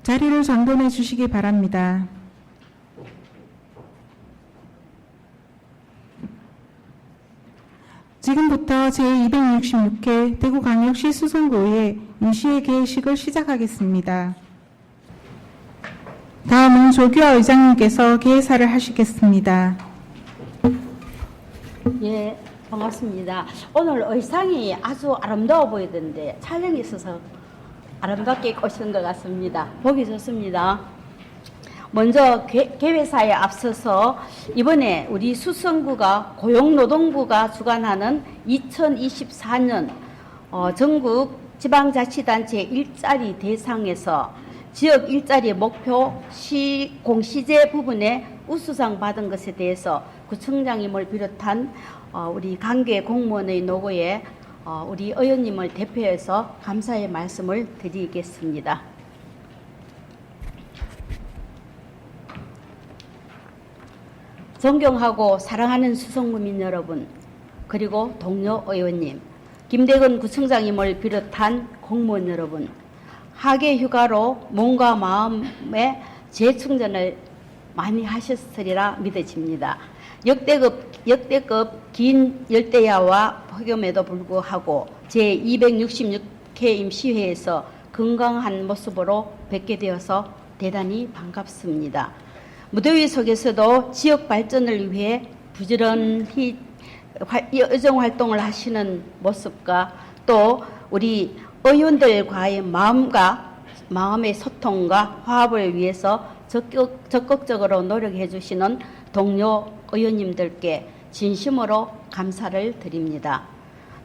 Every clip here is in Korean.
자리를 정돈해 주시기 바랍니다. 지금부터 제266회 대구광역시 수성구의 임시회 개회식을 시작하겠습니다. 다음은 조규하 의장님께서 개회사를 하시겠습니다. 예, 반갑습니다. 오늘 의상이 아주 아름다워 보이던데 촬영이 있어서 아름답게 오신 것 같습니다. 보기 좋습니다. 먼저 개회사에 앞서서 이번에 우리 수성구가 고용노동부가 주관하는 2024년 전국 지방자치단체 일자리 대상에서 지역 일자리 목표 공시제 부분에 우수상 받은 것에 대해서 구청장님을 비롯한 우리 관계 공무원의 노고에 우리 의원님을 대표해서 감사의 말씀을 드리겠습니다. 존경하고 사랑하는 수성구민 여러분, 그리고 동료 의원님, 김대건 구청장님을 비롯한 공무원 여러분, 하계 휴가로 몸과 마음의 재충전을 많이 하셨으리라 믿어집니다. 역대급 긴 열대야와 폭염에도 불구하고 제266회 임시회에서 건강한 모습으로 뵙게 되어서 대단히 반갑습니다. 무더위 속에서도 지역 발전을 위해 부지런히 의정활동을 하시는 모습과 또 우리 의원들과의 마음의 소통과 화합을 위해서 적극적으로 노력해 주시는 동료 의원님들께 진심으로 감사를 드립니다.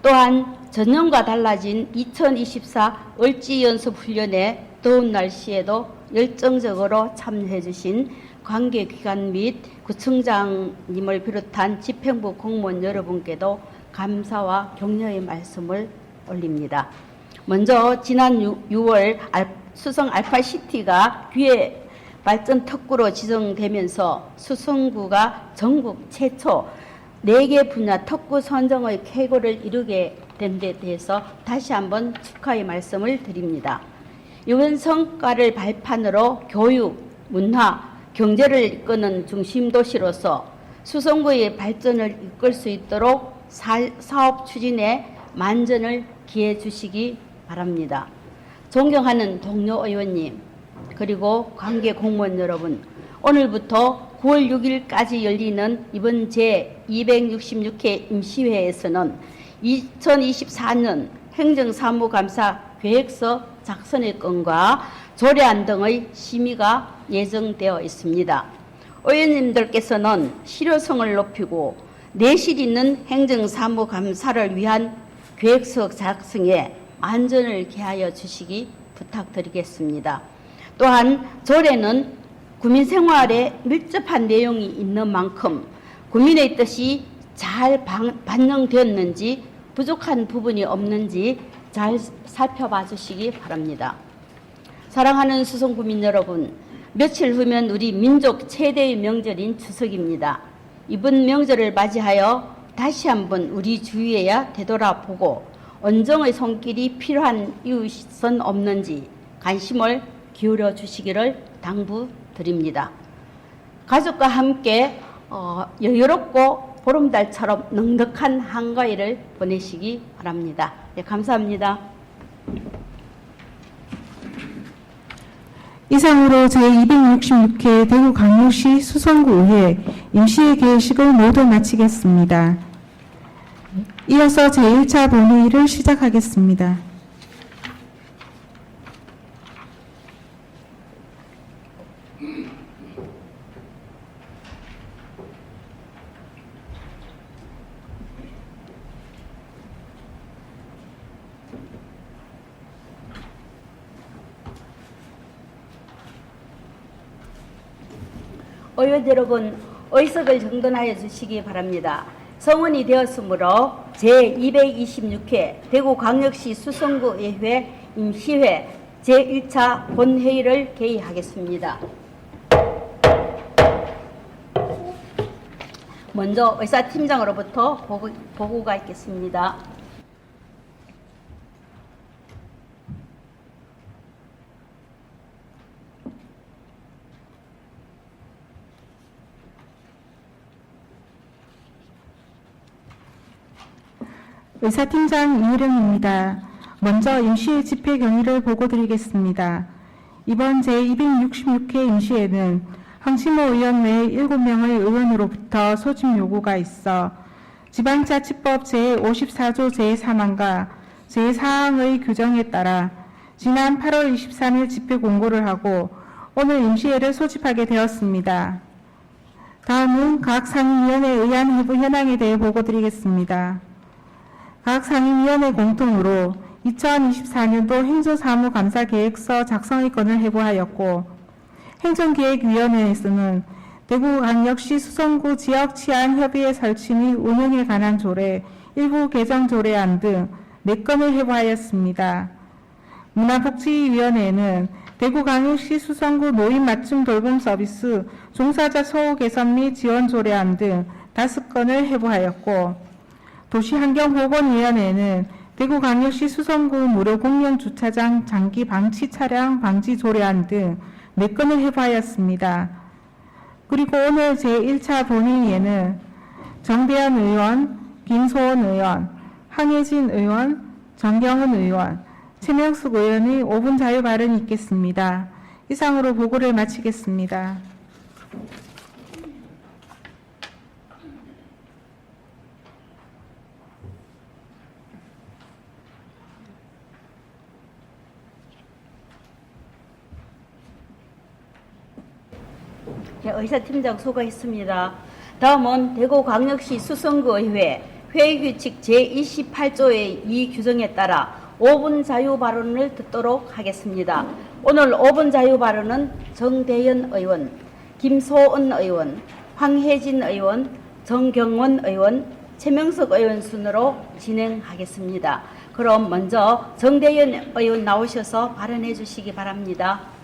또한 전년과 달라진 2024 을지연습훈련에 더운 날씨에도 열정적으로 참여해 주신 관계기관 및 구청장님을 비롯한 집행부 공무원 여러분께도 감사와 격려의 말씀을 올립니다. 먼저 지난 6월 수성 알파시티가 기회 발전 특구로 지정되면서 수성구가 전국 최초 4개 분야 특구 선정의 쾌거를 이루게 된 데 대해서 다시 한번 축하의 말씀을 드립니다. 이번 성과를 발판으로 교육, 문화, 경제를 이끄는 중심 도시로서 수성구의 발전을 이끌 수 있도록 사업 추진에 만전을 기해 주시기 바랍니다. 존경하는 동료 의원님, 그리고 관계 공무원 여러분, 오늘부터 9월 6일까지 열리는 이번 제266회 임시회에서는 2024년 행정사무감사 계획서 작성의 건과 조례안 등의 심의가 예정되어 있습니다. 의원님들께서는 실효성을 높이고 내실 있는 행정사무감사를 위한 계획서 작성에 만전을 기하여 주시기 부탁드리겠습니다. 또한 조례는 구민 생활에 밀접한 내용이 있는 만큼 국민의 뜻이 잘 반영되었는지 부족한 부분이 없는지 잘 살펴봐 주시기 바랍니다. 사랑하는 수성구민 여러분, 며칠 후면 우리 민족 최대의 명절인 추석입니다. 이번 명절을 맞이하여 다시 한번 우리 주위에야 되돌아보고 언정의 손길이 필요한 이웃은 없는지 관심을 기울여 주시기를 당부드립니다. 가족과 함께 여유롭고 보름달처럼 넉넉한 한가위를 보내시기 바랍니다. 네, 감사합니다. 이상으로 제266회 대구광역시 수성구의회 임시회 개회식을 모두 마치겠습니다. 이어서 제1차 본회의를 시작하겠습니다. 의원 여러분, 의석을 정돈하여 주시기 바랍니다. 성원이 되었으므로 제226회 대구광역시 수성구의회 임시회 제1차 본회의를 개의하겠습니다. 먼저 의사팀장으로부터 보고가 있겠습니다. 의사팀장 이혜령입니다. 먼저 임시 집회 경위를 보고드리겠습니다. 이번 제266회 임시회는 황신모 의원 외 7명의 의원으로부터 소집 요구가 있어 지방자치법 제54조 제3항과 제4항의 규정에 따라 지난 8월 23일 집회 공고를 하고 오늘 임시회를 소집하게 되었습니다. 다음은 각 상임위원회에 의한 해부 현황에 대해 보고드리겠습니다. 각 상임위원회 공통으로 2024년도 행정사무감사계획서 작성의 건을 해부하였고 행정기획위원회에서는 대구광역시 수성구 지역치안협의회 설치 및 운영에 관한 조례, 일부 개정 조례안 등 4건을 해부하였습니다. 문화복지위원회는 대구광역시 수성구 노인 맞춤 돌봄 서비스 종사자 소호 개선 및 지원 조례안 등 5건을 해부하였고 도시환경보건위원회는 대구광역시 수성구 무료 공영 주차장 장기 방치 차량 방지 조례안 등 4건을 해부하였습니다. 그리고 오늘 제1차 본회의에는 정대현 의원, 김소원 의원, 황혜진 의원, 정경은 의원, 최명숙 의원의 5분 자유 발언이 있겠습니다. 이상으로 보고를 마치겠습니다. 의사팀장 수고했습니다. 다음은 대구광역시 수성구의회 회의규칙 제28조의 이 규정에 따라 5분 자유 발언을 듣도록 하겠습니다. 오늘 5분 자유 발언은 정대현 의원, 김소은 의원, 황혜진 의원, 정경원 의원, 최명석 의원 순으로 진행하겠습니다. 그럼 먼저 정대현 의원 나오셔서 발언해 주시기 바랍니다.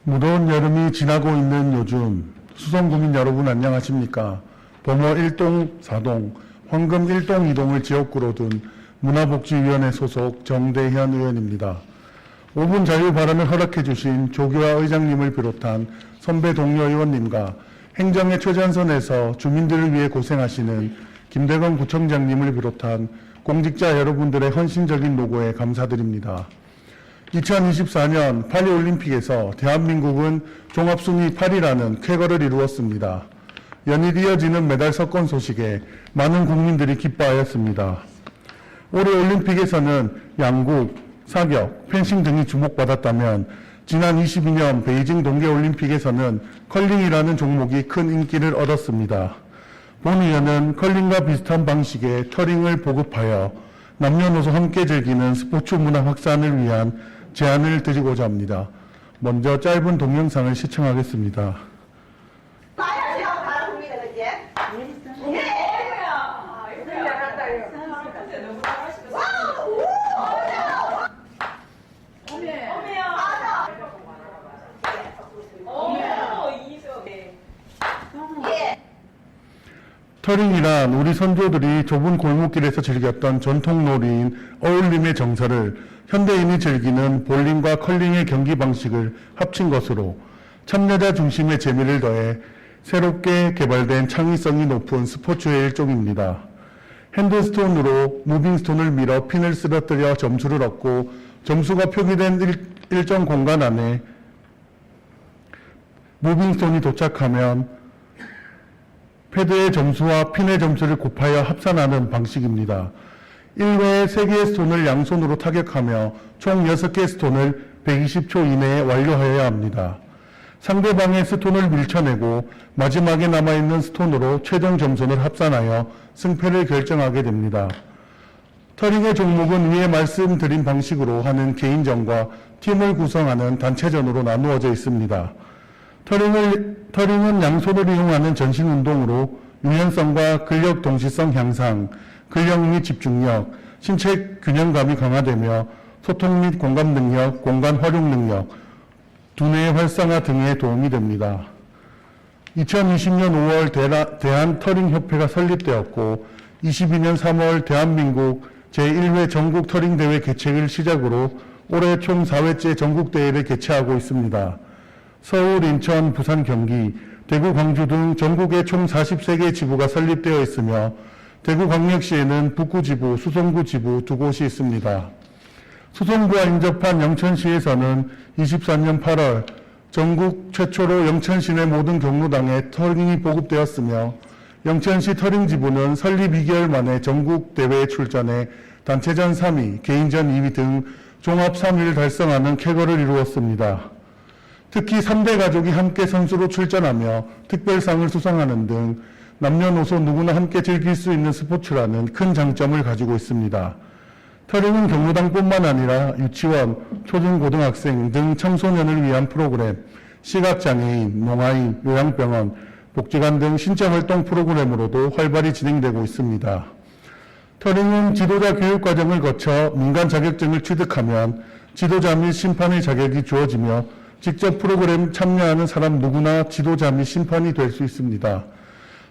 무더운 여름이 지나고 있는 요즘 수성구민 여러분 안녕하십니까? 범어 1동 4동, 황금 1동 2동을 지역구로 둔 문화복지위원회 소속 정대현 의원입니다. 5분 자유 발언을 허락해 주신 조규화 의장님을 비롯한 선배 동료 의원님과 행정의 최전선에서 주민들을 위해 고생하시는 김대건 구청장님을 비롯한 공직자 여러분들의 헌신적인 노고에 감사드립니다. 2024년 파리올림픽에서 대한민국은 종합순위 8위라는 쾌거를 이루었습니다. 연일 이어지는 메달 석권 소식에 많은 국민들이 기뻐하였습니다. 올해 올림픽에서는 양국, 사격, 펜싱 등이 주목받았다면 지난 22년 베이징 동계올림픽에서는 컬링이라는 종목이 큰 인기를 얻었습니다. 본 의원은 컬링과 비슷한 방식의 터링을 보급하여 남녀노소 함께 즐기는 스포츠 문화 확산을 위한 제안을 드리고자 합니다. 먼저 짧은 동영상을 시청하겠습니다. 터링이란 우리 선조들이 좁은 골목길에서 즐겼던 전통 놀이인 어울림의 정서를 현대인이 즐기는 볼링과 컬링의 경기 방식을 합친 것으로 참여자 중심의 재미를 더해 새롭게 개발된 창의성이 높은 스포츠의 일종입니다. 핸드스톤으로 무빙스톤을 밀어 핀을 쓰러뜨려 점수를 얻고 점수가 표기된 일정 공간 안에 무빙스톤이 도착하면 패드의 점수와 핀의 점수를 곱하여 합산하는 방식입니다. 1회에 3개의 스톤을 양손으로 타격하며 총 6개의 스톤을 120초 이내에 완료하여야 합니다. 상대방의 스톤을 밀쳐내고 마지막에 남아있는 스톤으로 최종 점수를 합산하여 승패를 결정하게 됩니다. 터링의 종목은 위에 말씀드린 방식으로 하는 개인전과 팀을 구성하는 단체전으로 나누어져 있습니다. 터링은 양손을 이용하는 전신 운동으로 유연성과 근력 동시성 향상, 근력 및 집중력, 신체 균형감이 강화되며 소통 및 공감 능력, 공간 활용 능력, 두뇌의 활성화 등에 도움이 됩니다. 2020년 5월 대한 터링협회가 설립되었고 22년 3월 대한민국 제1회 전국 터링대회 개최를 시작으로 올해 총 4회째 전국대회를 개최하고 있습니다. 서울, 인천, 부산, 경기, 대구, 광주 등 전국에 총 43개 지부가 설립되어 있으며 대구광역시에는 북구지부, 수성구지부 두 곳이 있습니다. 수성구와 인접한 영천시에서는 24년 8월 전국 최초로 영천시 내 모든 경로당에 터링이 보급되었으며 영천시 터링지부는 설립 2개월 만에 전국대회에 출전해 단체전 3위, 개인전 2위 등 종합 3위를 달성하는 쾌거를 이루었습니다. 특히 3대 가족이 함께 선수로 출전하며 특별상을 수상하는 등 남녀노소 누구나 함께 즐길 수 있는 스포츠라는 큰 장점을 가지고 있습니다. 터링은 경로당뿐만 아니라 유치원, 초중고등학생 등 청소년을 위한 프로그램, 시각장애인, 농아인, 요양병원, 복지관 등 신체활동 프로그램으로도 활발히 진행되고 있습니다. 터링은 지도자 교육과정을 거쳐 민간 자격증을 취득하면 지도자 및 심판의 자격이 주어지며 직접 프로그램 참여하는 사람 누구나 지도자 및 심판이 될 수 있습니다.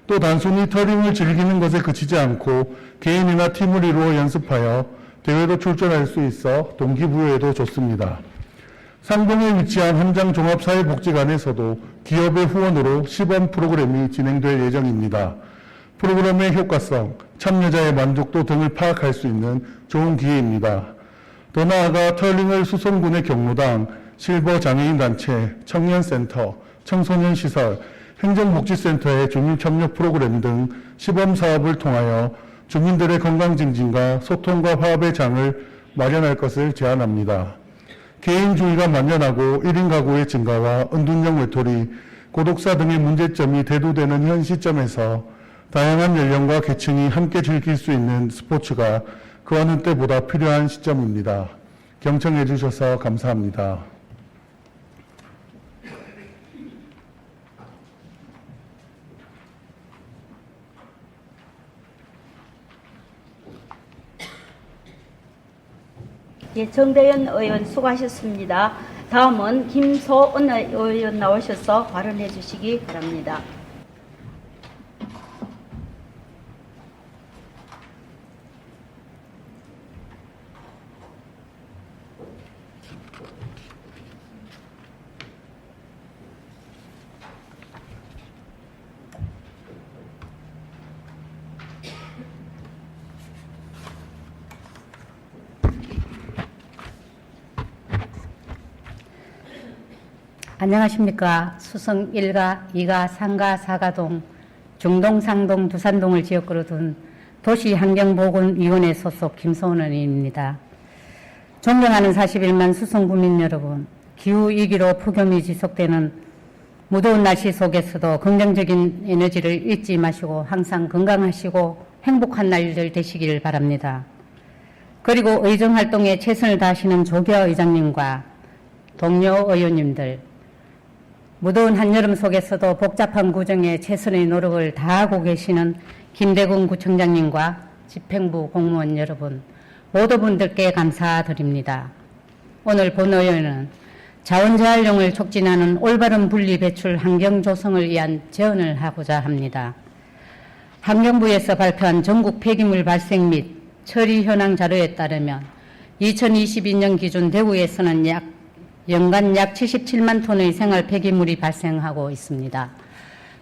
또 단순히 터링을 즐기는 것에 그치지 않고 개인이나 팀을 이루어 연습하여 대회도 출전할 수 있어 동기부여에도 좋습니다. 상동에 위치한 한장종합사회복지관에서도 기업의 후원으로 시범 프로그램이 진행될 예정입니다. 프로그램의 효과성, 참여자의 만족도 등을 파악할 수 있는 좋은 기회입니다. 더 나아가 터링을 수성군의 경로당, 실버장애인단체, 청년센터, 청소년시설, 행정복지센터의 주민협력 프로그램 등 시범사업을 통하여 주민들의 건강 증진과 소통과 화합의 장을 마련할 것을 제안합니다. 개인주의가 만연하고 1인 가구의 증가와 은둔형 외톨이, 고독사 등의 문제점이 대두되는 현 시점에서 다양한 연령과 계층이 함께 즐길 수 있는 스포츠가 그 어느 때보다 필요한 시점입니다. 경청해 주셔서 감사합니다. 예, 정대현 의원 수고하셨습니다. 다음은 김소은 의원 나오셔서 발언해 주시기 바랍니다. 안녕하십니까. 수성 1가, 2가, 3가, 4가동, 중동, 상동, 두산동을 지역구로 둔 도시환경보건위원회 소속 김소은 의원입니다. 존경하는 41만 수성구민 여러분, 기후위기로 폭염이 지속되는 무더운 날씨 속에서도 긍정적인 에너지를 잊지 마시고 항상 건강하시고 행복한 날들 되시길 바랍니다. 그리고 의정활동에 최선을 다하시는 조교 의장님과 동료 의원님들, 무더운 한여름 속에서도 복잡한 구정에 최선의 노력을 다하고 계시는 김대gun 구청장님과 집행부 공무원 여러분, 모두 분들께 감사드립니다. 오늘 본의회는 자원재활용을 촉진하는 올바른 분리배출 환경 조성을 위한 제언을 하고자 합니다. 환경부에서 발표한 전국 폐기물 발생 및 처리 현황 자료에 따르면 2022년 기준 대구에서는 연간 약 77만 톤의 생활 폐기물이 발생하고 있습니다.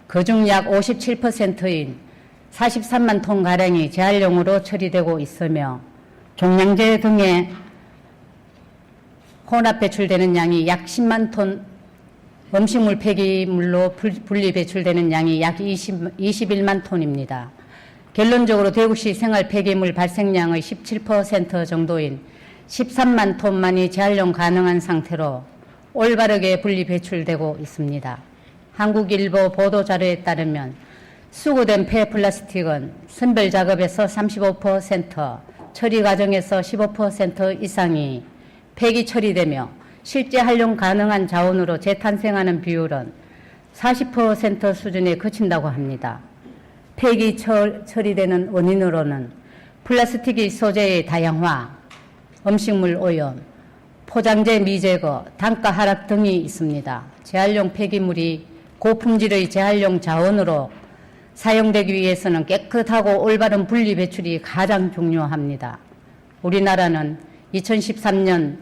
그중 약 57%인 43만 톤가량이 재활용으로 처리되고 있으며 종량제 등의 혼합 배출되는 양이 약 10만 톤, 음식물 폐기물로 분리 배출되는 양이 약 21만 톤입니다. 결론적으로 대구시 생활 폐기물 발생량의 17% 정도인 13만 톤만이 재활용 가능한 상태로 올바르게 분리 배출되고 있습니다. 한국일보 보도자료에 따르면 수거된 폐플라스틱은 선별 작업에서 35%, 처리 과정에서 15% 이상이 폐기 처리되며 실제 활용 가능한 자원으로 재탄생하는 비율은 40% 수준에 그친다고 합니다. 폐기 처리되는 원인으로는 플라스틱의 소재의 다양화, 음식물 오염, 포장재 미제거, 단가 하락 등이 있습니다. 재활용 폐기물이 고품질의 재활용 자원으로 사용되기 위해서는 깨끗하고 올바른 분리 배출이 가장 중요합니다. 우리나라는 2013년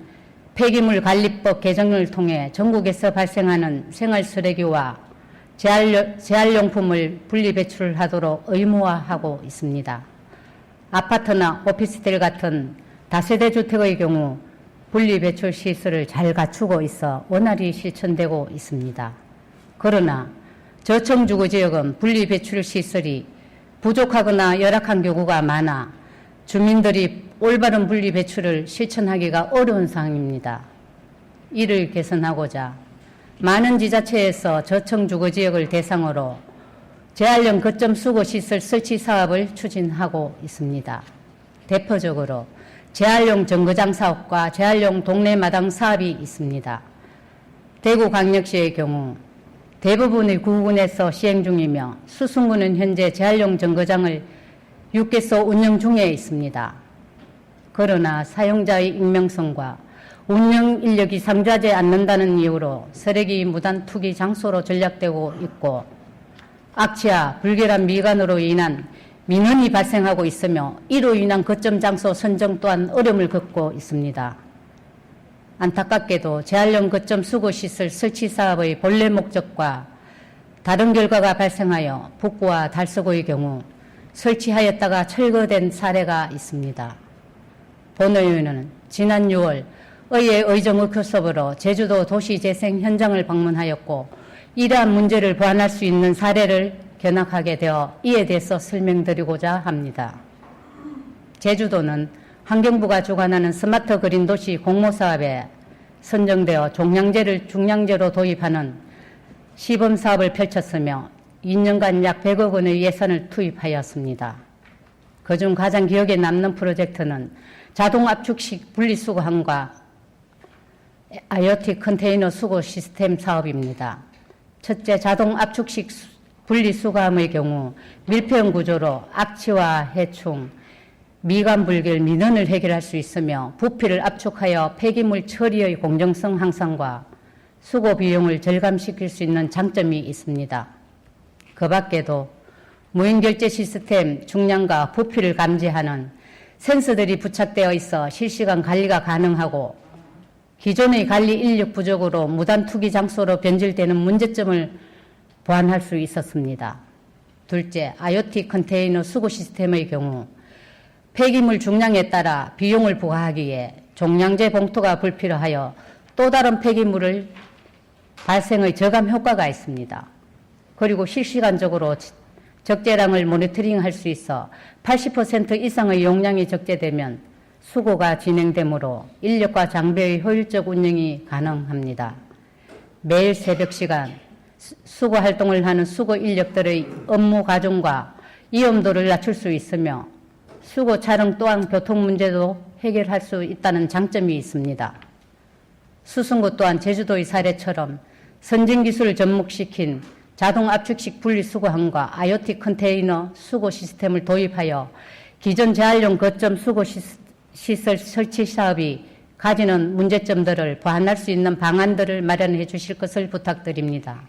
폐기물관리법 개정을 통해 전국에서 발생하는 생활쓰레기와 재활용품을 분리 배출하도록 의무화하고 있습니다. 아파트나 오피스텔 같은 다세대 주택의 경우 분리 배출 시설을 잘 갖추고 있어 원활히 실천되고 있습니다. 그러나 저층주거 지역은 분리 배출 시설이 부족하거나 열악한 경우가 많아 주민들이 올바른 분리 배출을 실천하기가 어려운 상황입니다. 이를 개선하고자 많은 지자체에서 저층주거 지역을 대상으로 재활용 거점 수거 시설 설치 사업을 추진하고 있습니다. 대표적으로 재활용 정거장 사업과 재활용 동네 마당 사업이 있습니다. 대구광역시의 경우 대부분의 구군에서 시행 중이며 수성구는 현재 재활용 정거장을 6개소 운영 중에 있습니다. 그러나 사용자의 익명성과 운영 인력이 상주하지 않는다는 이유로 쓰레기 무단 투기 장소로 전락되고 있고 악취와 불결한 미관으로 인한 민원이 발생하고 있으며 이로 인한 거점 장소 선정 또한 어려움을 겪고 있습니다. 안타깝게도 재활용 거점 수거시설 설치 사업의 본래 목적과 다른 결과가 발생하여 북구와 달서구의 경우 설치하였다가 철거된 사례가 있습니다. 본 의원은 지난 6월 의회 의정워크숍으로 제주도 도시재생 현장을 방문하였고 이러한 문제를 보완할 수 있는 사례를 견학하게 되어 이에 대해서 설명드리고자 합니다. 제주도는 환경부가 주관하는 스마트 그린 도시 공모사업에 선정되어 종량제를 중량제로 도입하는 시범사업을 펼쳤으며 2년간 약 100억 원의 예산을 투입하였습니다. 그중 가장 기억에 남는 프로젝트는 자동 압축식 분리수거함과 IoT 컨테이너 수거 시스템 사업입니다. 첫째, 자동 압축식 분리수거함의 경우 밀폐형 구조로 악취와 해충, 미관 불결, 민원을 해결할 수 있으며 부피를 압축하여 폐기물 처리의 공정성 향상과 수거 비용을 절감시킬 수 있는 장점이 있습니다. 그 밖에도 무인결제 시스템 중량과 부피를 감지하는 센서들이 부착되어 있어 실시간 관리가 가능하고 기존의 관리 인력 부족으로 무단 투기 장소로 변질되는 문제점을 보완할 수 있었습니다. 둘째, IoT 컨테이너 수거 시스템의 경우 폐기물 중량에 따라 비용을 부과하기에 종량제 봉투가 불필요하여 또 다른 폐기물을 발생의 저감 효과가 있습니다. 그리고 실시간적으로 적재량을 모니터링할 수 있어 80% 이상의 용량이 적재되면 수거가 진행되므로 인력과 장비의 효율적 운영이 가능합니다. 매일 새벽 시간 수거 활동을 하는 수거 인력들의 업무 과정과 위험도를 낮출 수 있으며 수거 차량 또한 교통 문제도 해결할 수 있다는 장점이 있습니다. 수성구 또한 제주도의 사례처럼 선진기술을 접목시킨 자동 압축식 분리수거함과 IoT 컨테이너 수거 시스템을 도입하여 기존 재활용 거점 수거 시설 설치 사업이 가지는 문제점들을 보완할 수 있는 방안들을 마련해 주실 것을 부탁드립니다.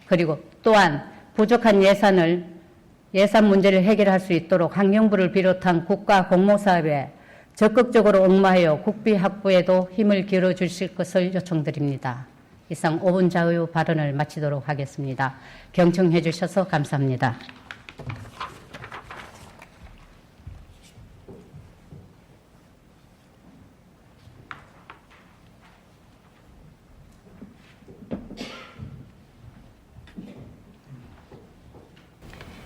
그리고 또한 부족한 예산 문제를 해결할 수 있도록 환경부를 비롯한 국가 공모사업에 적극적으로 응모하여 국비 확보에도 힘을 기울여 주실 것을 요청드립니다. 이상 5분 자유 발언을 마치도록 하겠습니다. 경청해 주셔서 감사합니다.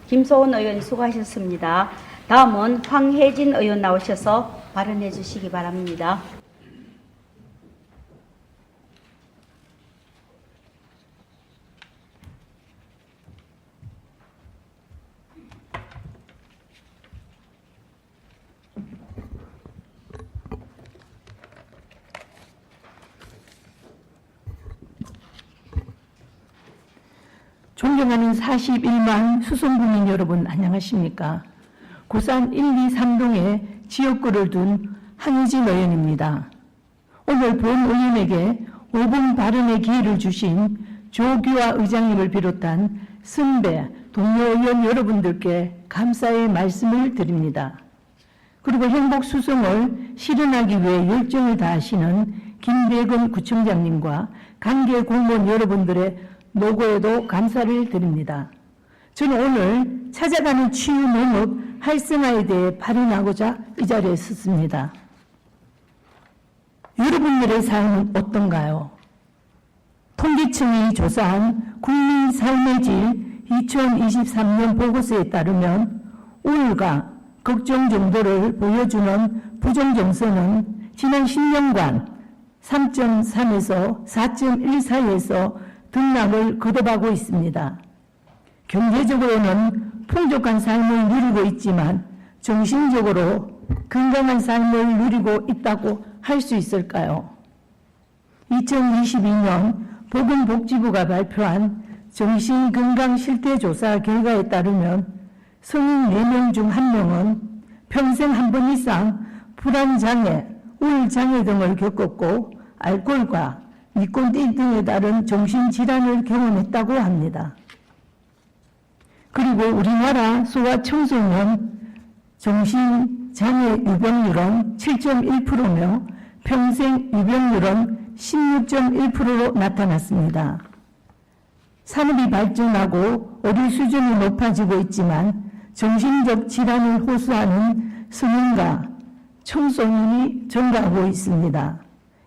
김소원 의원 수고하셨습니다. 다음은 황혜진 의원 나오셔서 발언해 주시기 바랍니다. 존경하는 41만 수성구민 여러분 안녕하십니까? 고산 1, 2, 3동에 지역구를 둔 한희진 의원입니다. 오늘 본 의원에게 5분 발언의 기회를 주신 조규화 의장님을 비롯한 선배, 동료 의원 여러분들께 감사의 말씀을 드립니다. 그리고 행복수송을 실현하기 위해 열정을 다하시는 김배근 구청장님과 관계 공무원 여러분들의 노고에도 감사를 드립니다. 저는 오늘 찾아가는 치유 농업 활성화에 대해 발언하고자 이 자리에 섰습니다. 여러분들의 삶은 어떤가요? 통계청이 조사한 국민 삶의 질 2023년 보고서에 따르면 우울과 걱정 정도를 보여주는 부정정서는 지난 10년간 3.3에서 4.1 사이에서 등락을 거듭하고 있습니다. 경제적으로는 풍족한 삶을 누리고 있지만 정신적으로 건강한 삶을 누리고 있다고 할 수 있을까요? 2022년 보건복지부가 발표한 정신건강실태조사 결과에 따르면 성인 4명 중 1명은 평생 한 번 이상 불안장애, 우울장애 등을 겪었고 알코올과 니코틴 등에 따른 정신질환을 경험했다고 합니다. 그리고 우리나라 소아 청소년 정신장애 유병률은 7.1%며 평생 유병률은 16.1%로 나타났습니다. 산업이 발전하고 어릴 수준이 높아지고 있지만 정신적 질환을 호소하는 성인과 청소년이 증가하고 있습니다.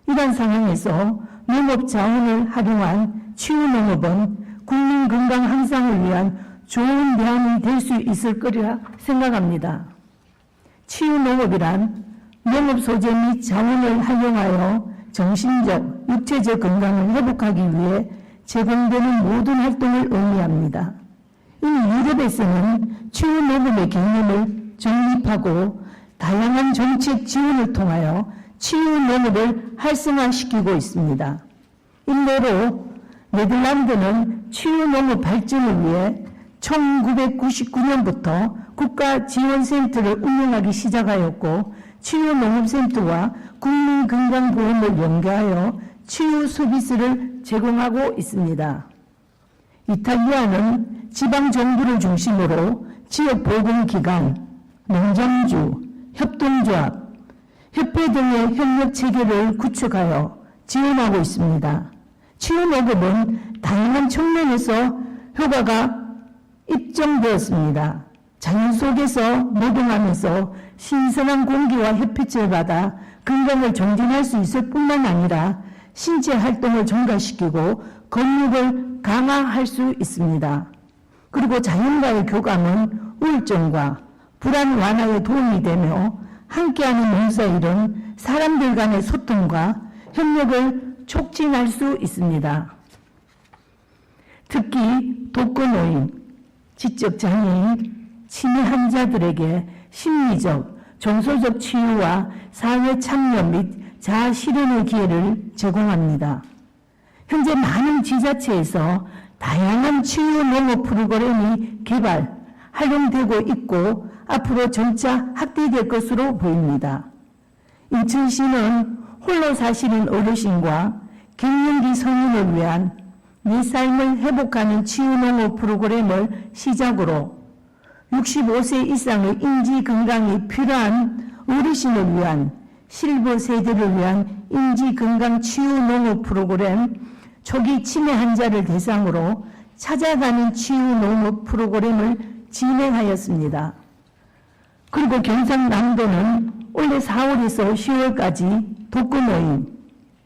이런 상황에서 농업 자원을 활용한 치유농업은 국민 건강 향상을 위한 좋은 대안이 될 수 있을 거리라 생각합니다. 치유농업이란 농업 소재 및 자원을 활용하여 정신적, 육체적 건강을 회복하기 위해 제공되는 모든 활동을 의미합니다. 이미 유럽에서는 치유농업의 개념을 정립하고 다양한 정책 지원을 통하여 치유농업을 활성화시키고 있습니다. 일례로 네덜란드는 치유농업 발전을 위해 1999년부터 국가지원센터를 운영하기 시작하였고 치유농업센터와 국민건강보험을 연계하여 치유 서비스를 제공하고 있습니다. 이탈리아는 지방정부를 중심으로 지역보건기관, 농장주, 협동조합, 협회 등의 협력체계를 구축하여 지원하고 있습니다. 치유농업은 다양한 측면에서 효과가 입증되었습니다. 자연 속에서 노동하면서 신선한 공기와 햇빛을 받아 건강을 정진할 수 있을 뿐만 아니라 신체 활동을 증가시키고 근육을 강화할 수 있습니다. 그리고 자연과의 교감은 우울증과 불안 완화에 도움이 되며 함께하는 농사일은 사람들 간의 소통과 협력을 촉진할 수 있습니다. 특히 독거노인, 지적장애인, 치매 환자들에게 심리적, 정서적 치유와 사회 참여 및 자아 실현의 기회를 제공합니다. 현재 많은 지자체에서 다양한 치유 농업 프로그램이 개발, 활용되고 있고 앞으로 점차 확대될 것으로 보입니다. 인천시는 홀로 사시는 어르신과 갱년기 성인을 위한 내 삶을 회복하는 치유농업 프로그램을 시작으로 65세 이상의 인지 건강이 필요한 어르신을 위한 실버 세대를 위한 인지 건강 치유 농업 프로그램, 초기 치매 환자를 대상으로 찾아가는 치유 농업 프로그램을 진행하였습니다. 그리고 경상남도는 올해 4월에서 10월까지 독거노인,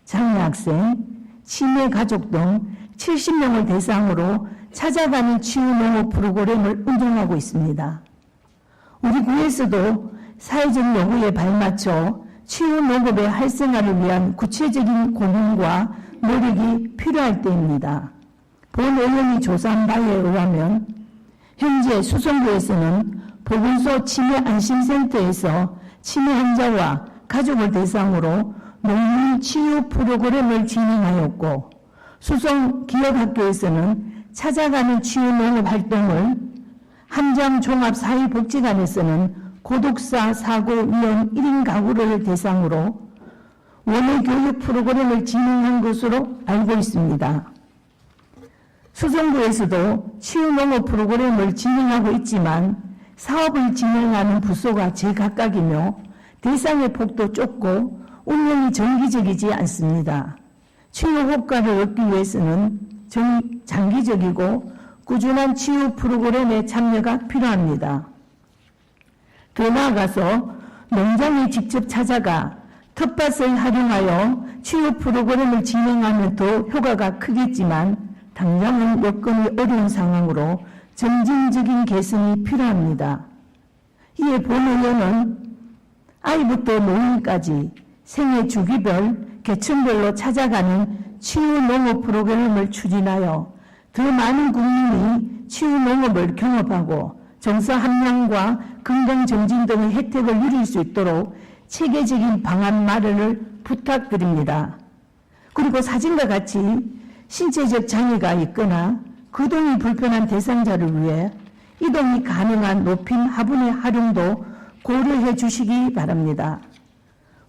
장애학생, 치매 가족 등 70명을 대상으로 찾아가는 치유농업 프로그램을 운영하고 있습니다. 우리 구에서도 사회적 요구에 발맞춰 치유농업의 활성화를 위한 구체적인 고민과 노력이 필요할 때입니다. 본 의원이 조사한 바에 의하면 현재 수성구에서는 보건소 치매안심센터에서 치매 환자와 가족을 대상으로 농민 치유 프로그램을 진행하였고 수성기업학교에서는 찾아가는 치유농업 활동을 함정종합사회복지관에서는 고독사 사고 위험 1인 가구를 대상으로 원예 교육 프로그램을 진행한 것으로 알고 있습니다. 수성구에서도 치유농업 프로그램을 진행하고 있지만 사업을 진행하는 부서가 제각각이며 대상의 폭도 좁고 운영이 정기적이지 않습니다. 치유 효과를 얻기 위해서는 장기적이고 꾸준한 치유 프로그램의 참여가 필요합니다. 더 나아가서 농장에 직접 찾아가 텃밭을 활용하여 치유 프로그램을 진행하면 더 효과가 크겠지만 당장은 여건이 어려운 상황으로 점진적인 개선이 필요합니다. 이에 본 의원은 아이부터 노인까지 생애 주기별, 계층별로 찾아가는 치유 농업 프로그램을 추진하여 더 많은 국민이 치유 농업을 경험하고 정서 함량과 건강 정진 등의 혜택을 누릴 수 있도록 체계적인 방안 마련을 부탁드립니다. 그리고 사진과 같이 신체적 장애가 있거나 거동이 불편한 대상자를 위해 이동이 가능한 높임 화분의 활용도 고려해 주시기 바랍니다.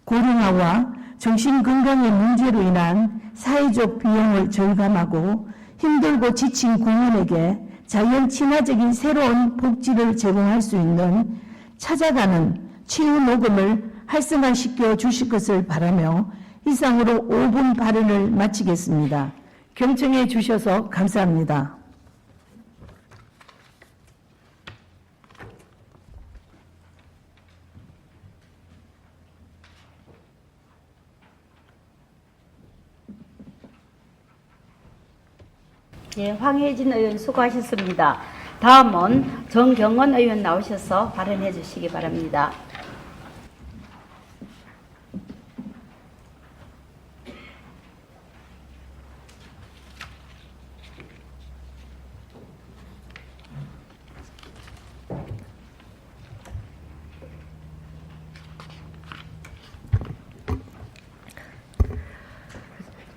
고령화와 정신건강의 문제로 인한 사회적 비용을 절감하고 힘들고 지친 국민에게 자연 친화적인 새로운 복지를 제공할 수 있는 찾아가는 치유 녹음을 활성화시켜 주실 것을 바라며 이상으로 5분 발언을 마치겠습니다. 경청해 주셔서 감사합니다. 예, 황혜진 의원 수고하셨습니다. 다음은 정경원 의원 나오셔서 발언해 주시기 바랍니다.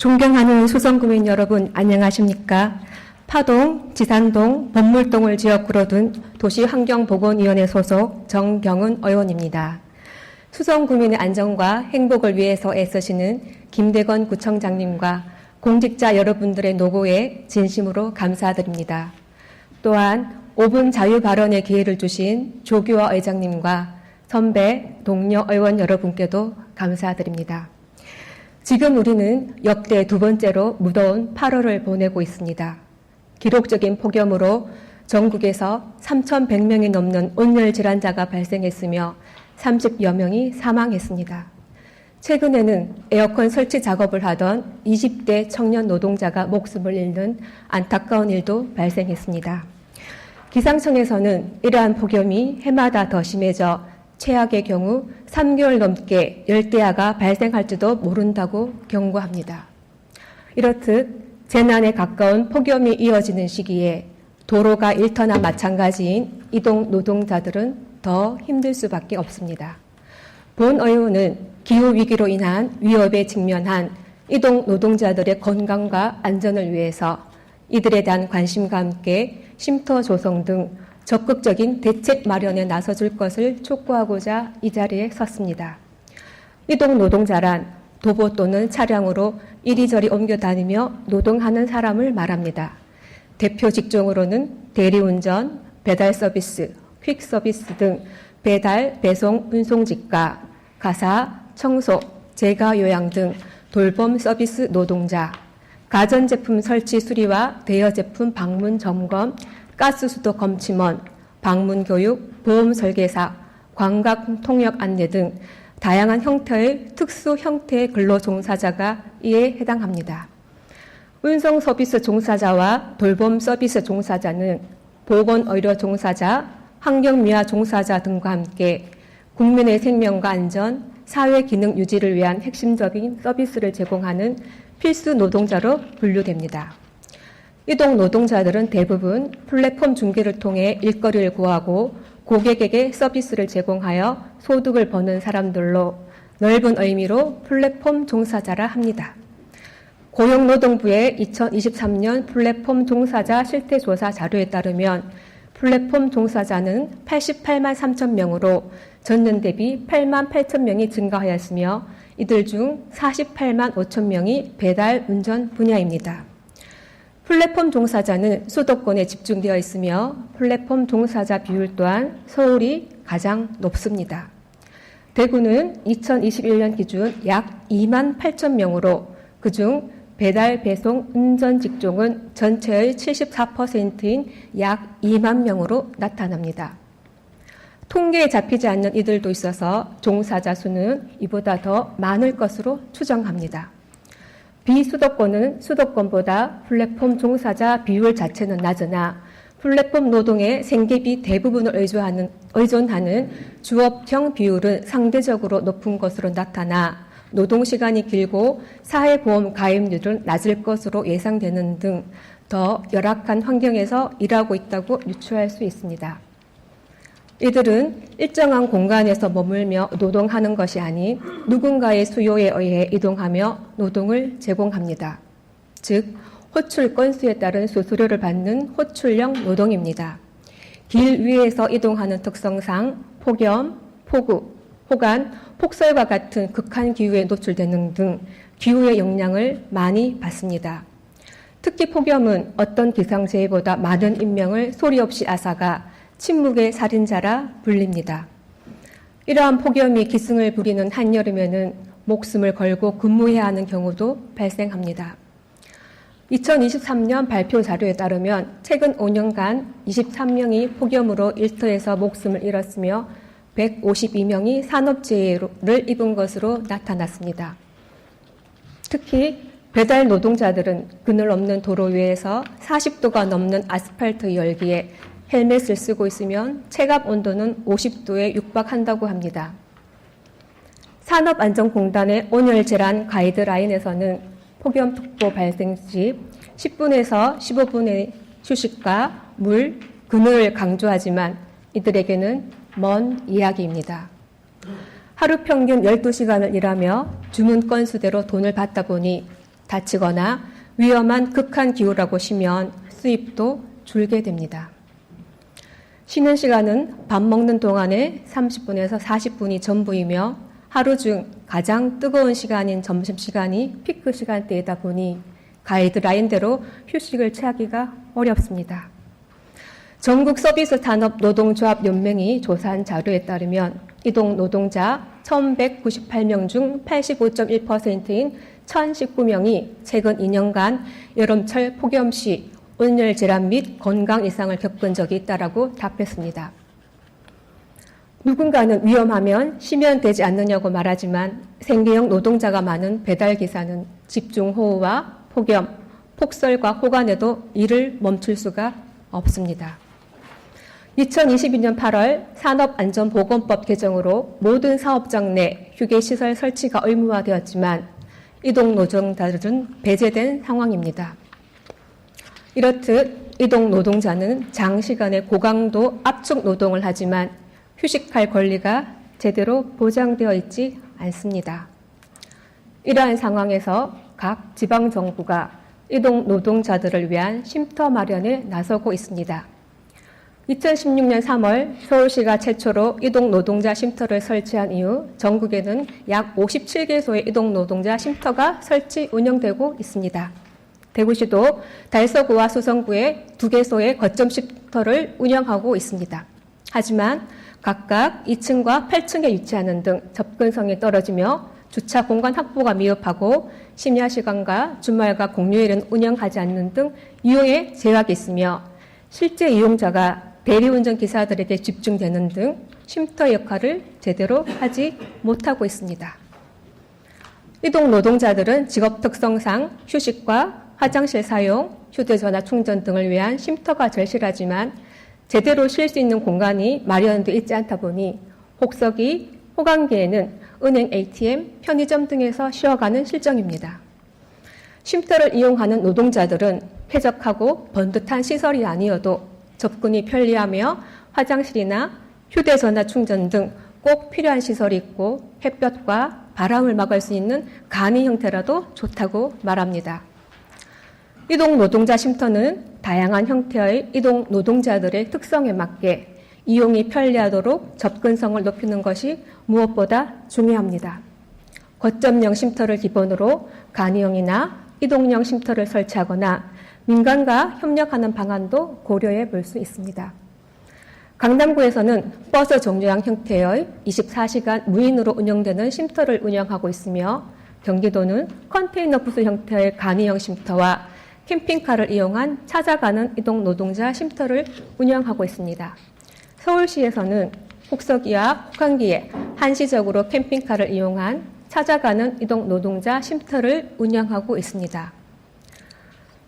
존경하는 수성구민 여러분 안녕하십니까? 파동, 지산동, 범물동을 지역구로 둔 도시환경보건위원회 소속 정경은 의원입니다. 수성구민의 안전과 행복을 위해서 애쓰시는 김대건 구청장님과 공직자 여러분들의 노고에 진심으로 감사드립니다. 또한 5분 자유 발언의 기회를 주신 조규화 의장님과 선배, 동료 의원 여러분께도 감사드립니다. 지금 우리는 역대 두 번째로 무더운 8월을 보내고 있습니다. 기록적인 폭염으로 전국에서 3,100명이 넘는 온열 질환자가 발생했으며 30여 명이 사망했습니다. 최근에는 에어컨 설치 작업을 하던 20대 청년 노동자가 목숨을 잃는 안타까운 일도 발생했습니다. 기상청에서는 이러한 폭염이 해마다 더 심해져 최악의 경우 3개월 넘게 열대야가 발생할지도 모른다고 경고합니다. 이렇듯 재난에 가까운 폭염이 이어지는 시기에 도로가 일터나 마찬가지인 이동 노동자들은 더 힘들 수밖에 없습니다. 본 의원은 기후위기로 인한 위협에 직면한 이동 노동자들의 건강과 안전을 위해서 이들에 대한 관심과 함께 쉼터 조성 등 적극적인 대책 마련에 나서줄 것을 촉구하고자 이 자리에 섰습니다. 이동 노동자란 도보 또는 차량으로 이리저리 옮겨 다니며 노동하는 사람을 말합니다. 대표 직종으로는 대리운전, 배달 서비스, 퀵 서비스 등 배달, 배송, 운송 직과, 가사, 청소, 제가 요양 등 돌봄 서비스 노동자, 가전제품 설치 수리와 대여제품 방문 점검, 가스수도 검침원, 방문 교육, 보험 설계사, 관광 통역 안내 등 다양한 형태의 특수 형태의 근로 종사자가 이에 해당합니다. 운송 서비스 종사자와 돌봄 서비스 종사자는 보건의료 종사자, 환경미화 종사자 등과 함께 국민의 생명과 안전, 사회 기능 유지를 위한 핵심적인 서비스를 제공하는 필수 노동자로 분류됩니다. 이동 노동자들은 대부분 플랫폼 중개를 통해 일거리를 구하고 고객에게 서비스를 제공하여 소득을 버는 사람들로 넓은 의미로 플랫폼 종사자라 합니다. 고용노동부의 2023년 플랫폼 종사자 실태조사 자료에 따르면 플랫폼 종사자는 88만 3천 명으로 전년 대비 8만 8천 명이 증가하였으며 이들 중 48만 5천 명이 배달 운전 분야입니다. 플랫폼 종사자는 수도권에 집중되어 있으며 플랫폼 종사자 비율 또한 서울이 가장 높습니다. 대구는 2021년 기준 약 2만 8천 명으로 그중 배달, 배송, 운전 직종은 전체의 74%인 약 2만 명으로 나타납니다. 통계에 잡히지 않는 이들도 있어서 종사자 수는 이보다 더 많을 것으로 추정합니다. 비수도권은 수도권보다 플랫폼 종사자 비율 자체는 낮으나 플랫폼 노동의 생계비 대부분을 의존하는 주업형 비율은 상대적으로 높은 것으로 나타나 노동시간이 길고 사회보험 가입률은 낮을 것으로 예상되는 등 더 열악한 환경에서 일하고 있다고 유추할 수 있습니다. 이들은 일정한 공간에서 머물며 노동하는 것이 아닌 누군가의 수요에 의해 이동하며 노동을 제공합니다. 즉, 호출 건수에 따른 수수료를 받는 호출형 노동입니다. 길 위에서 이동하는 특성상 폭염, 폭우, 혹은 폭설과 같은 극한 기후에 노출되는 등 기후의 영향을 많이 받습니다. 특히 폭염은 어떤 기상재해보다 많은 인명을 소리 없이 앗아가 침묵의 살인자라 불립니다. 이러한 폭염이 기승을 부리는 한여름에는 목숨을 걸고 근무해야 하는 경우도 발생합니다. 2023년 발표 자료에 따르면 최근 5년간 23명이 폭염으로 일터에서 목숨을 잃었으며 152명이 산업재해를 입은 것으로 나타났습니다. 특히 배달 노동자들은 그늘 없는 도로 위에서 40도가 넘는 아스팔트 열기에 헬멧을 쓰고 있으면 체감 온도는 50도에 육박한다고 합니다. 산업안전공단의 온열질환 가이드라인에서는 폭염특보 발생 시 10분에서 15분의 휴식과 물, 그늘을 강조하지만 이들에게는 먼 이야기입니다. 하루 평균 12시간을 일하며 주문 건수대로 돈을 받다 보니 다치거나 위험한 극한 기후라고 쉬면 수입도 줄게 됩니다. 쉬는 시간은 밥 먹는 동안에 30분에서 40분이 전부이며 하루 중 가장 뜨거운 시간인 점심시간이 피크 시간대이다 보니 가이드라인대로 휴식을 취하기가 어렵습니다. 전국 서비스 산업 노동조합 연맹이 조사한 자료에 따르면 이동 노동자 1,198명 중 85.1%인 1,019명이 최근 2년간 여름철 폭염 시 온열 질환 및 건강 이상을 겪은 적이 있다라고 답했습니다. 누군가는 위험하면 쉬면 되지 않느냐고 말하지만 생계형 노동자가 많은 배달기사는 집중호우와 폭염, 폭설과 호관에도 일을 멈출 수가 없습니다. 2022년 8월 산업안전보건법 개정으로 모든 사업장 내 휴게시설 설치가 의무화되었지만 이동 노동자들은 배제된 상황입니다. 이렇듯 이동 노동자는 장시간의 고강도 압축 노동을 하지만 휴식할 권리가 제대로 보장되어 있지 않습니다. 이러한 상황에서 각 지방정부가 이동 노동자들을 위한 쉼터 마련에 나서고 있습니다. 2016년 3월 서울시가 최초로 이동 노동자 쉼터를 설치한 이후 전국에는 약 57개소의 이동 노동자 쉼터가 설치 운영되고 있습니다. 대구시도 달서구와 수성구에 2개소의 거점 쉼터를 운영하고 있습니다. 하지만 각각 2층과 8층에 위치하는 등 접근성이 떨어지며 주차 공간 확보가 미흡하고 심야 시간과 주말과 공휴일은 운영하지 않는 등 이용에 제약이 있으며 실제 이용자가 대리운전 기사들에게 집중되는 등 쉼터 역할을 제대로 하지 못하고 있습니다. 이동 노동자들은 직업 특성상 휴식과 화장실 사용, 휴대전화 충전 등을 위한 쉼터가 절실하지만 제대로 쉴 수 있는 공간이 마련되어 있지 않다 보니 혹서기, 호강기에는 은행 ATM, 편의점 등에서 쉬어가는 실정입니다. 쉼터를 이용하는 노동자들은 쾌적하고 번듯한 시설이 아니어도 접근이 편리하며 화장실이나 휴대전화 충전 등 꼭 필요한 시설이 있고 햇볕과 바람을 막을 수 있는 간이 형태라도 좋다고 말합니다. 이동 노동자 쉼터는 다양한 형태의 이동 노동자들의 특성에 맞게 이용이 편리하도록 접근성을 높이는 것이 무엇보다 중요합니다. 거점형 쉼터를 기본으로 간이형이나 이동형 쉼터를 설치하거나 민간과 협력하는 방안도 고려해 볼 수 있습니다. 강남구에서는 버스 정류장 형태의 24시간 무인으로 운영되는 쉼터를 운영하고 있으며 경기도는 컨테이너 부스 형태의 간이형 쉼터와 캠핑카를 이용한 찾아가는 이동 노동자 쉼터를 운영하고 있습니다. 서울시에서는 혹서기와 혹한기에 한시적으로 캠핑카를 이용한 찾아가는 이동 노동자 쉼터를 운영하고 있습니다.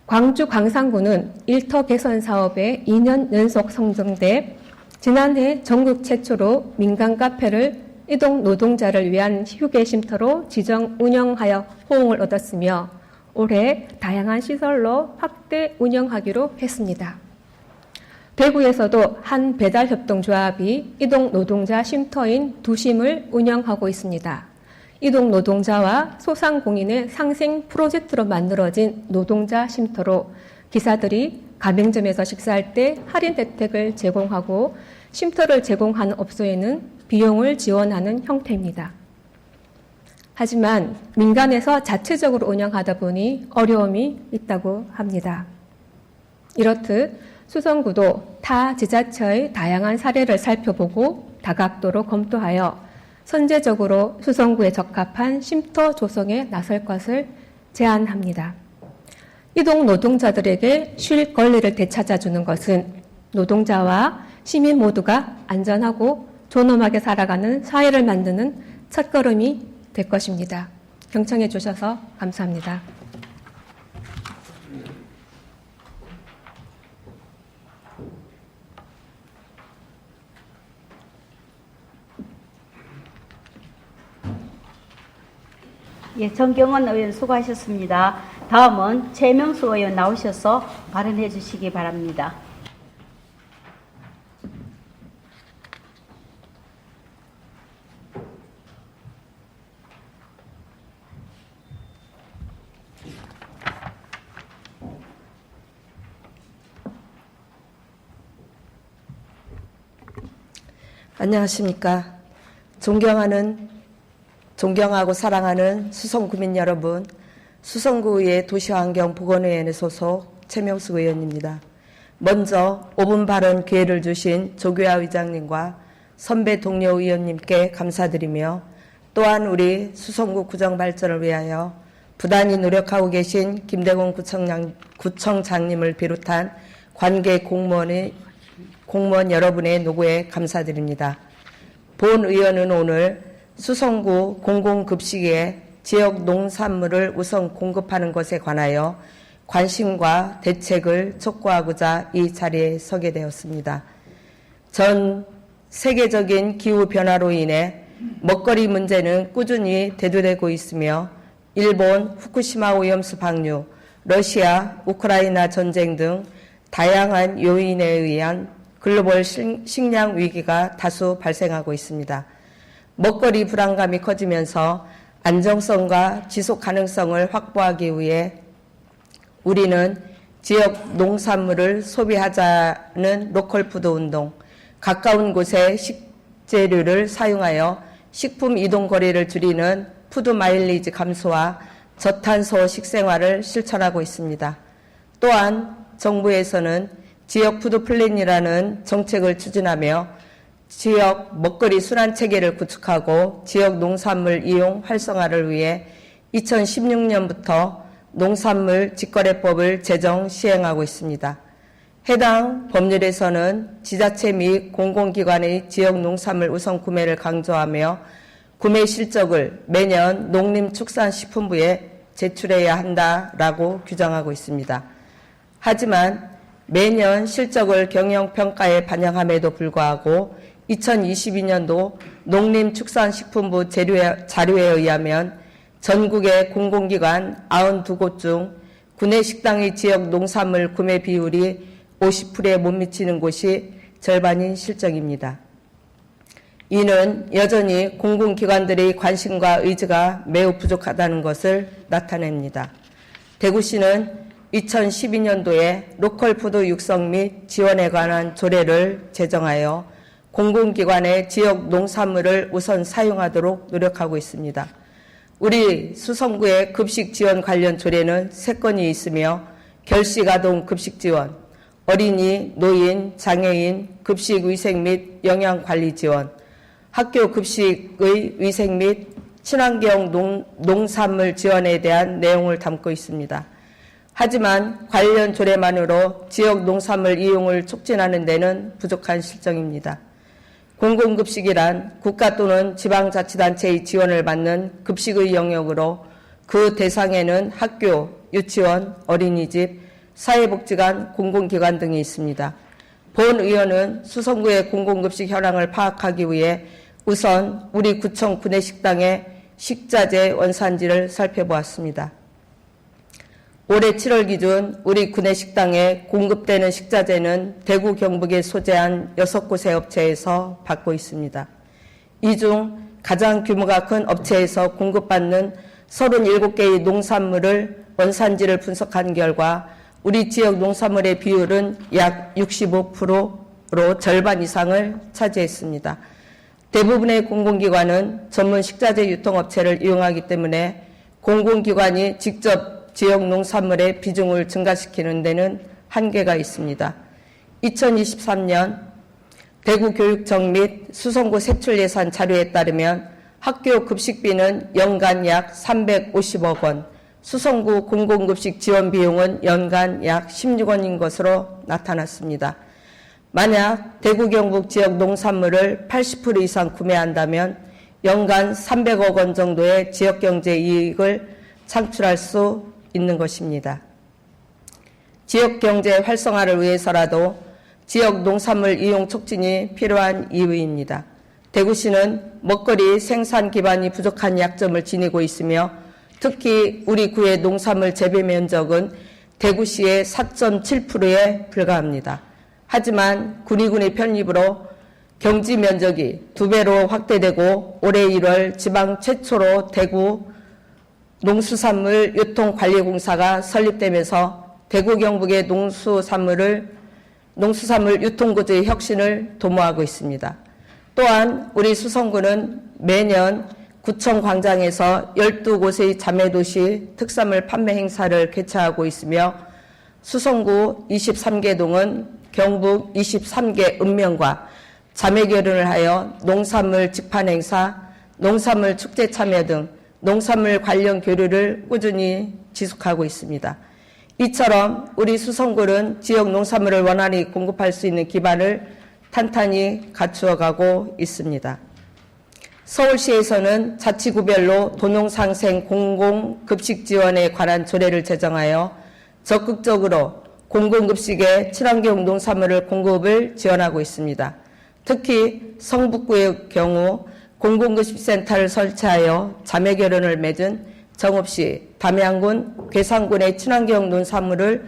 광주 광산구는 일터 개선 사업에 2년 연속 선정돼 지난해 전국 최초로 민간 카페를 이동 노동자를 위한 휴게 쉼터로 지정 운영하여 호응을 얻었으며 올해 다양한 시설로 확대 운영하기로 했습니다. 대구에서도 한 배달협동조합이 이동 노동자 쉼터인 두심을 운영하고 있습니다. 이동 노동자와 소상공인의 상생 프로젝트로 만들어진 노동자 쉼터로 기사들이 가맹점에서 식사할 때 할인 혜택을 제공하고 쉼터를 제공하는 업소에는 비용을 지원하는 형태입니다. 하지만 민간에서 자체적으로 운영하다 보니 어려움이 있다고 합니다. 이렇듯 수성구도 타 지자체의 다양한 사례를 살펴보고 다각도로 검토하여 선제적으로 수성구에 적합한 쉼터 조성에 나설 것을 제안합니다. 이동 노동자들에게 쉴 권리를 되찾아주는 것은 노동자와 시민 모두가 안전하고 존엄하게 살아가는 사회를 만드는 첫걸음이 될 것입니다. 경청해 주셔서 감사합니다. 예, 정경원 의원 수고하셨습니다. 다음은 최명수 의원 나오셔서 발언해 주시기 바랍니다. 안녕하십니까. 존경하고 사랑하는 수성구민 여러분, 수성구의 도시환경보건위원회 소속 최명수 의원입니다. 먼저 5분 발언 기회를 주신 조규하 의장님과 선배 동료 의원님께 감사드리며 또한 우리 수성구 구정 발전을 위하여 부단히 노력하고 계신 김대곤 구청장님을 비롯한 관계 공무원 여러분의 노고에 감사드립니다. 본 의원은 오늘 수성구 공공급식에 지역 농산물을 우선 공급하는 것에 관하여 관심과 대책을 촉구하고자 이 자리에 서게 되었습니다. 전 세계적인 기후변화로 인해 먹거리 문제는 꾸준히 대두되고 있으며 일본 후쿠시마 오염수 방류, 러시아, 우크라이나 전쟁 등 다양한 요인에 의한 글로벌 식량 위기가 다수 발생하고 있습니다. 먹거리 불안감이 커지면서 안정성과 지속 가능성을 확보하기 위해 우리는 지역 농산물을 소비하자는 로컬푸드 운동, 가까운 곳에 식재료를 사용하여 식품 이동 거리를 줄이는 푸드 마일리지 감소와 저탄소 식생활을 실천하고 있습니다. 또한 정부에서는 지역 푸드 플랜이라는 정책을 추진하며 지역 먹거리 순환 체계를 구축하고 지역 농산물 이용 활성화를 위해 2016년부터 농산물 직거래법을 제정 시행하고 있습니다. 해당 법률에서는 지자체 및 공공기관의 지역 농산물 우선 구매를 강조하며 구매 실적을 매년 농림축산식품부에 제출해야 한다라고 규정하고 있습니다. 하지만 매년 실적을 경영평가에 반영함에도 불구하고 2022년도 농림축산식품부 자료에 의하면 전국의 공공기관 92곳 중 구내식당의 지역 농산물 구매 비율이 50%에 못 미치는 곳이 절반인 실정입니다. 이는 여전히 공공기관들의 관심과 의지가 매우 부족하다는 것을 나타냅니다. 대구시는 2012년도에 로컬푸드 육성 및 지원에 관한 조례를 제정하여 공공기관의 지역 농산물을 우선 사용하도록 노력하고 있습니다. 우리 수성구의 급식 지원 관련 조례는 3건이 있으며 결식아동 급식 지원, 어린이, 노인, 장애인 급식 위생 및 영양관리 지원, 학교 급식의 위생 및 친환경 농산물 지원에 대한 내용을 담고 있습니다. 하지만 관련 조례만으로 지역 농산물 이용을 촉진하는 데는 부족한 실정입니다. 공공급식이란 국가 또는 지방자치단체의 지원을 받는 급식의 영역으로 그 대상에는 학교, 유치원, 어린이집, 사회복지관, 공공기관 등이 있습니다. 본 의원은 수성구의 공공급식 현황을 파악하기 위해 우선 우리 구청 구내식당의 식자재 원산지를 살펴보았습니다. 올해 7월 기준 우리 구내식당에 공급되는 식자재는 대구 경북에 소재한 6곳의 업체에서 받고 있습니다. 이 중 가장 규모가 큰 업체에서 공급받는 37개의 농산물을 원산지를 분석한 결과 우리 지역 농산물의 비율은 약 65%로 절반 이상을 차지했습니다. 대부분의 공공기관은 전문 식자재 유통업체를 이용하기 때문에 공공기관이 직접 지역 농산물의 비중을 증가시키는 데는 한계가 있습니다. 2023년 대구교육청 및 수성구 세출예산 자료에 따르면 학교 급식비는 연간 약 350억 원, 수성구 공공급식 지원 비용은 연간 약 16원인 것으로 나타났습니다. 만약 대구 경북 지역 농산물을 80% 이상 구매한다면 연간 300억 원 정도의 지역경제 이익을 창출할 수 있는 것입니다. 지역경제 활성화를 위해서라도 지역 농산물 이용 촉진이 필요한 이유입니다. 대구시는 먹거리 생산 기반이 부족한 약점을 지니고 있으며 특히 우리 구의 농산물 재배 면적은 대구시의 4.7%에 불과합니다. 하지만 군위군의 편입으로 경지 면적이 2배로 확대되고 올해 1월 지방 최초로 대구 농수산물 유통관리공사가 설립되면서 대구 경북의 농수산물 유통구조의 혁신을 도모하고 있습니다. 또한 우리 수성구는 매년 구청 광장에서 12곳의 자매도시 특산물 판매 행사를 개최하고 있으며 수성구 23개 동은 경북 23개 읍면과 자매결연을 하여 농산물 직판 행사, 농산물 축제 참여 등 농산물 관련 교류를 꾸준히 지속하고 있습니다. 이처럼 우리 수성구는 지역 농산물을 원활히 공급할 수 있는 기반을 탄탄히 갖추어가고 있습니다. 서울시에서는 자치구별로 도농상생 공공급식 지원에 관한 조례를 제정하여 적극적으로 공공급식에 친환경 농산물을 공급을 지원하고 있습니다. 특히 성북구의 경우 공공급식센터를 설치하여 자매결연을 맺은 정읍시, 담양군, 괴산군의 친환경 농산물을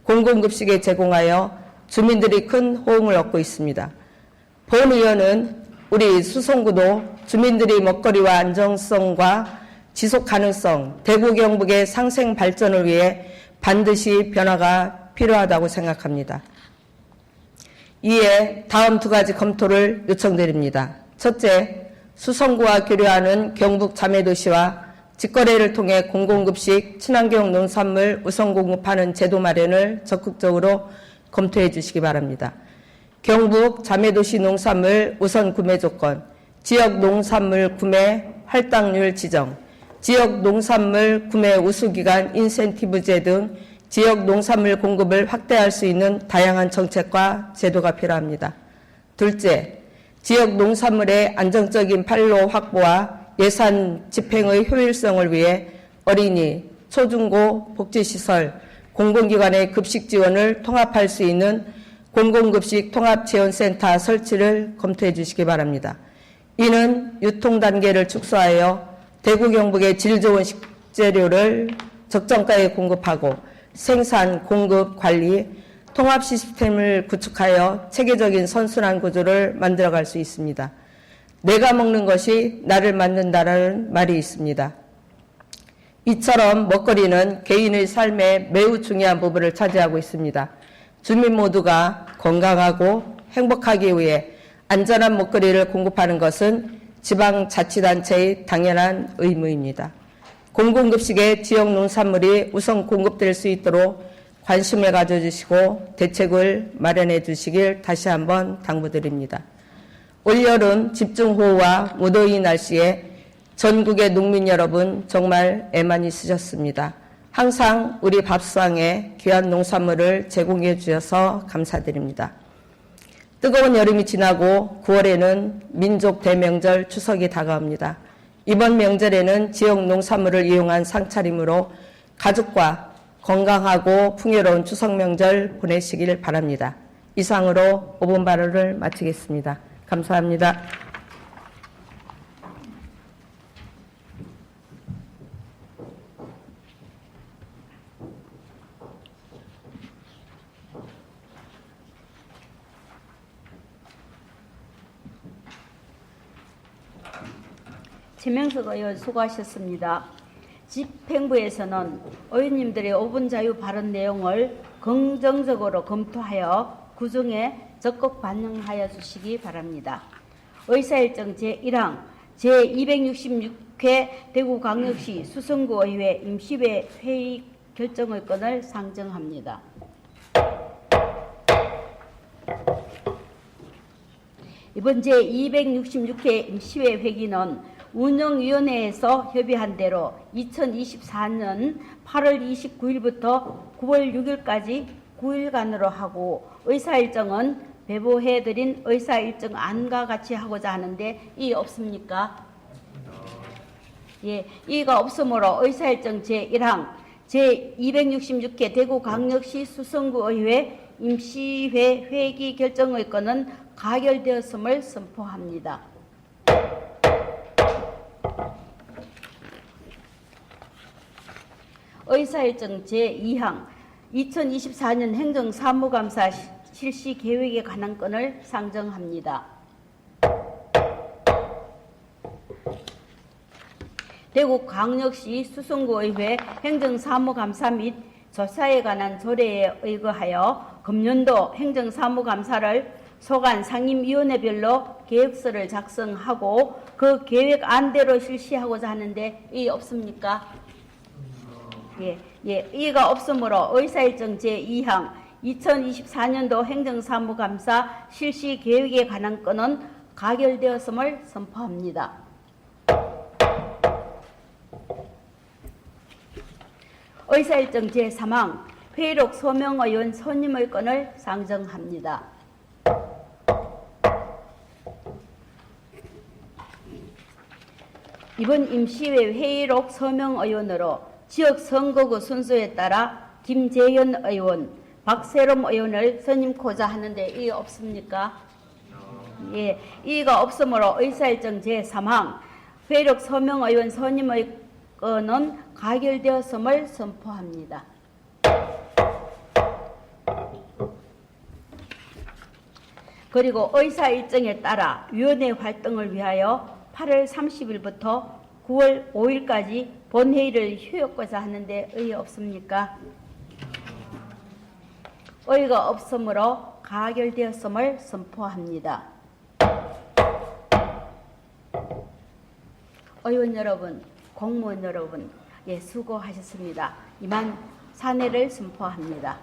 공공급식에 제공하여 주민들이 큰 호응을 얻고 있습니다. 본 의원은 우리 수성구도 주민들이 먹거리와 안정성과 지속가능성, 대구 경북의 상생 발전을 위해 반드시 변화가 필요하다고 생각합니다. 이에 다음 2가지 검토를 요청드립니다. 첫째, 수성구와 교류하는 경북 자매도시와 직거래를 통해 공공급식, 친환경 농산물 우선 공급하는 제도 마련을 적극적으로 검토해 주시기 바랍니다. 경북 자매도시 농산물 우선 구매 조건, 지역 농산물 구매 할당률 지정, 지역 농산물 구매 우수기간 인센티브제 등 지역 농산물 공급을 확대할 수 있는 다양한 정책과 제도가 필요합니다. 둘째, 지역 농산물의 안정적인 판로 확보와 예산 집행의 효율성을 위해 어린이, 초중고 복지시설, 공공기관의 급식 지원을 통합할 수 있는 공공급식 통합지원센터 설치를 검토해 주시기 바랍니다. 이는 유통단계를 축소하여 대구 경북의 질 좋은 식재료를 적정가에 공급하고 생산, 공급, 관리, 통합 시스템을 구축하여 체계적인 선순환 구조를 만들어갈 수 있습니다. 내가 먹는 것이 나를 만든다라는 말이 있습니다. 이처럼 먹거리는 개인의 삶에 매우 중요한 부분을 차지하고 있습니다. 주민 모두가 건강하고 행복하기 위해 안전한 먹거리를 공급하는 것은 지방자치단체의 당연한 의무입니다. 공공급식에 지역 농산물이 우선 공급될 수 있도록 관심을 가져주시고 대책을 마련해 주시길 다시 한번 당부드립니다. 올여름 집중호우와 무더위 날씨에 전국의 농민 여러분 정말 애만이 쓰셨습니다. 항상 우리 밥상에 귀한 농산물을 제공해 주셔서 감사드립니다. 뜨거운 여름이 지나고 9월에는 민족 대명절 추석이 다가옵니다. 이번 명절에는 지역 농산물을 이용한 상차림으로 가족과 건강하고 풍요로운 추석 명절 보내시길 바랍니다. 이상으로 5분 발언을 마치겠습니다. 감사합니다. 최명석 의원 수고하셨습니다. 집행부에서는 의원님들의 5분 자유 발언 내용을 긍정적으로 검토하여 구성에 적극 반영하여 주시기 바랍니다. 의사일정 제1항 제266회 대구광역시 수성구의회 임시회 회의 결정의 건을 상정합니다. 이번 제266회 임시회 회기는 운영위원회에서 협의한 대로 2024년 8월 29일부터 9월 6일까지 9일간으로 하고 의사일정은 배부해드린 의사일정 안과 같이 하고자 하는데 이의 없습니까? 예, 이의가 없으므로 의사일정 제1항 제266회 대구광역시 수성구의회 임시회 회기 결정의 건은 가결되었음을 선포합니다. 의사일정 제2항 2024년 행정사무감사 실시 계획에 관한 건을 상정합니다. 대구광역시 수성구의회 행정사무감사 및 조사에 관한 조례에 의거하여 금년도 행정사무감사를 소관 상임위원회별로 계획서를 작성하고 그 계획안대로 실시하고자 하는데 이의 없습니까? 예, 이의가 없으므로 의사일정 제2항 2024년도 행정사무감사 실시 계획에 관한 건은 가결되었음을 선포합니다. 의사일정 제3항 회의록 소명의원 손님의 건을 상정합니다. 이번 임시회 회의록 서명의원으로 지역선거구 순서에 따라 김재현 의원, 박세롬 의원을 선임코자 하는데 이의 없습니까? 예, 이의가 없으므로 의사일정 제3항 회의록 서명의원 선임의 건은 가결되었음을 선포합니다. 그리고 의사일정에 따라 위원회 활동을 위하여 8월 30일부터 9월 5일까지 본회의를 휴역고자 하는데 의의 없습니까? 의의가 없으므로 가결되었음을 선포합니다. 의원 여러분, 공무원 여러분, 예, 수고하셨습니다. 이만 사내를 선포합니다.